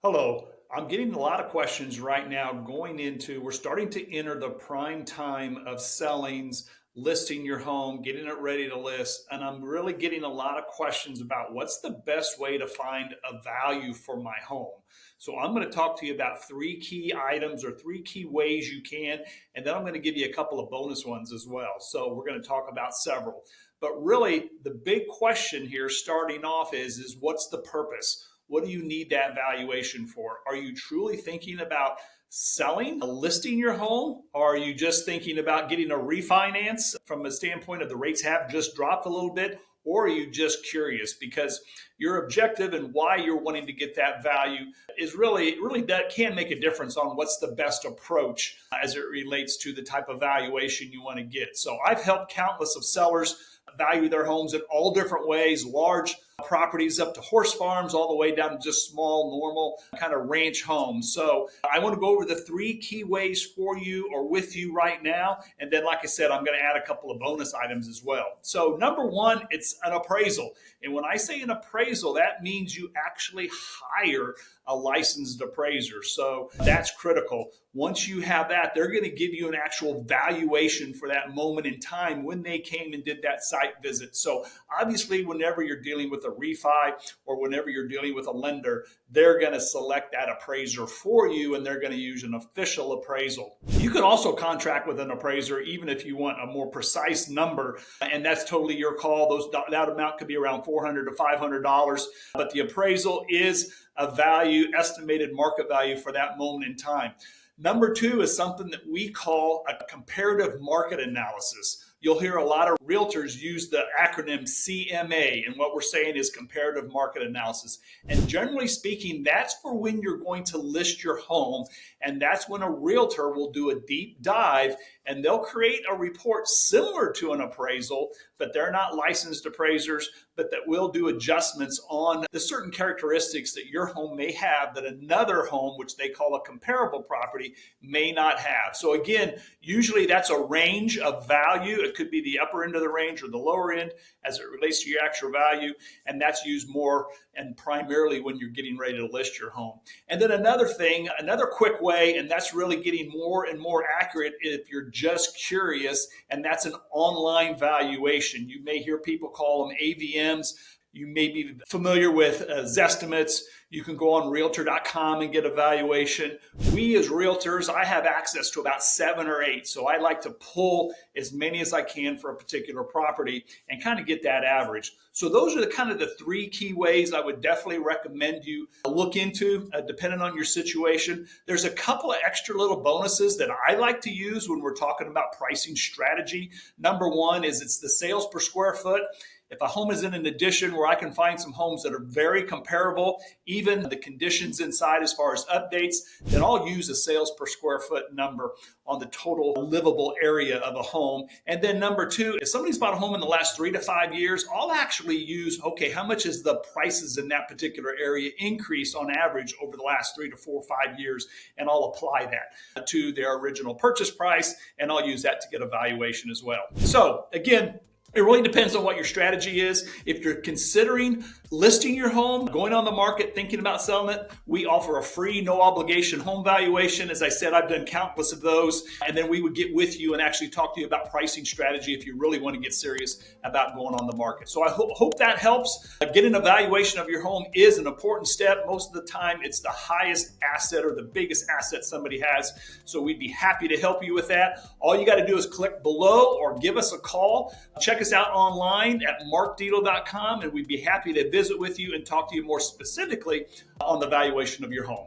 Hello. I'm getting a lot of questions right now we're starting to enter the prime time of sellings, listing your home, getting it ready to list. And I'm really getting a lot of questions about what's the best way to find a value for my home. So I'm going to talk to you about three key items or three key ways you can. And then I'm going to give you a couple of bonus ones as well. So we're going to talk about several. But really, the big question here starting off is what's the purpose? What do you need that valuation for? Are you truly thinking about selling, listing your home? Or are you just thinking about getting a refinance from a standpoint of the rates have just dropped a little bit? Or are you just curious because your objective and why you're wanting to get that value is really that can make a difference on what's the best approach as it relates to the type of valuation you want to get. So I've helped countless of sellers value their homes in all different ways, large properties up to horse farms, all the way down to just small, normal kind of ranch homes. So I want to go over the three key ways for you or with you right now. And then, like I said, I'm going to add a couple of bonus items as well. So number one, it's an appraisal. And when I say an appraisal, that means you actually hire a licensed appraiser. So that's critical. Once you have that, they're going to give you an actual valuation for that moment in time when they came and did that site visit. So obviously, whenever you're dealing with a refi or whenever you're dealing with a lender, they're going to select that appraiser for you and they're going to use an official appraisal. You can also contract with an appraiser even if you want a more precise number, and that's totally your call. That amount could be around $400 to $500, but the appraisal is a value, estimated market value for that moment in time. Number two is something that we call a comparative market analysis. You'll hear a lot of realtors use the acronym CMA, and what we're saying is comparative market analysis. And generally speaking, that's for when you're going to list your home, and that's when a realtor will do a deep dive and they'll create a report similar to an appraisal, but they're not licensed appraisers, but that will do adjustments on the certain characteristics that your home may have that another home, which they call a comparable property, may not have. So again, usually that's a range of value. It could be the upper end of the range or the lower end as it relates to your actual value, and that's used more and primarily when you're getting ready to list your home. And then another quick way, and that's really getting more and more accurate if you're just curious, and that's an online valuation. You may hear people call them AVMs. You may be familiar with Zestimates. You can go on realtor.com and get a valuation. We as realtors, I have access to about 7 or 8. So I like to pull as many as I can for a particular property and kind of get that average. So those are the three key ways I would definitely recommend you look into, depending on your situation. There's a couple of extra little bonuses that I like to use when we're talking about pricing strategy. Number one is it's the sales per square foot. If a home is in an addition where I can find some homes that are very comparable, even the conditions inside as far as updates, then I'll use a sales per square foot number on the total livable area of a home. And then number two, if somebody's bought a home in the last 3 to 5 years, I'll actually use, okay, how much is the prices in that particular area increase on average over the last 3 to 4 or 5 years? And I'll apply that to their original purchase price, and I'll use that to get a valuation as well. So again, it really depends on what your strategy is. If you're considering listing your home, going on the market, thinking about selling it, we offer a free, no obligation home valuation. As I said, I've done countless of those. And then we would get with you and actually talk to you about pricing strategy if you really want to get serious about going on the market. So I hope that helps. Getting a valuation of your home is an important step. Most of the time, it's the highest asset or the biggest asset somebody has. So we'd be happy to help you with that. All you got to do is click below or give us a call. Check us out online at markdietel.com, and we'd be happy to visit with you and talk to you more specifically on the valuation of your home.